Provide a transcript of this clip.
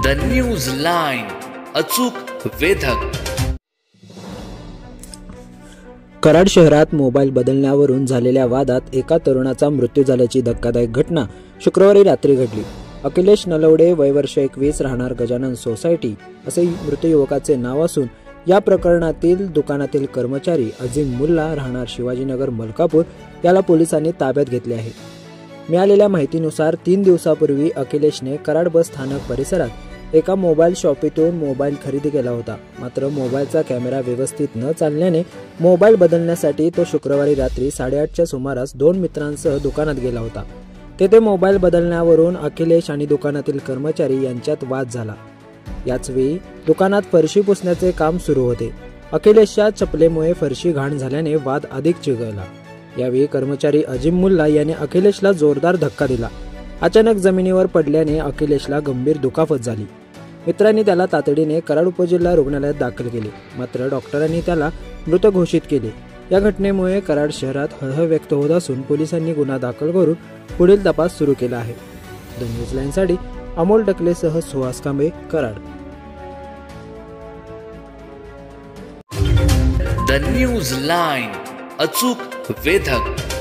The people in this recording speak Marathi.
द न्यूज लाईन, अचूक वेधक. कराड शहरात मोबाईल बदलण्यावरून झालेल्या वादात एका तरुणाचा मृत्यू झाल्याची धक्कादायक घटना शुक्रवारी रात्री घडली. अखिलेश नलवडे, वय वर्ष 21, राहणार गजानन सोसायटी असे मृत युवकाचे नाव असून या प्रकरणातील दुकानातील कर्मचारी अजीम मुल्ला, राहणार शिवाजीनगर, मलकापूर याला पोलिसांनी ताब्यात घेतले आहे. मिळालेल्या माहितीनुसार 3 दिवसापूर्वी अखिलेशने कराड बस स्थानक परिसरात एका मोबाईल शॉपीतून मोबाईल खरेदी केला होता. मात्र मोबाईलचा कॅमेरा व्यवस्थित न चालल्याने मोबाईल बदलण्यासाठी तो शुक्रवारी रात्री 8:30च्या सुमारास 2 मित्रांसह दुकानात गेला होता. तेथे मोबाईल बदलण्यावरून अखिलेश आणि दुकानातील कर्मचारी यांच्यात वाद झाला. याचवेळी दुकानात फरशी पुसण्याचे काम सुरू होते. अखिलेशच्या चपलेमुळे फरशी घाण झाल्याने वाद अधिक चिघळला. यावेळी कर्मचारी अजीम मुल्ला याने अखिलेशला जोरदार धक्का दिला. अचानक जमिनीवर पडल्याने अखिलेशला गंभीर दुखापत झाली. मित्रांनी त्याला तातडीने कराड उपजिल्हा रुग्णालयात दाखल केले. मात्र डॉक्टरांनी त्याला मृत घोषित केले. या घटनेमुळे कराड शहरात हळहळ व्यक्त होत असून पोलिसांनी गुन्हा दाखल करून पुढील तपास सुरू केला आहे. द न्यूज लाईनसाठी अमोल टकलेसह Suhas Kambe, Karad. The news line, अचूक वेधक.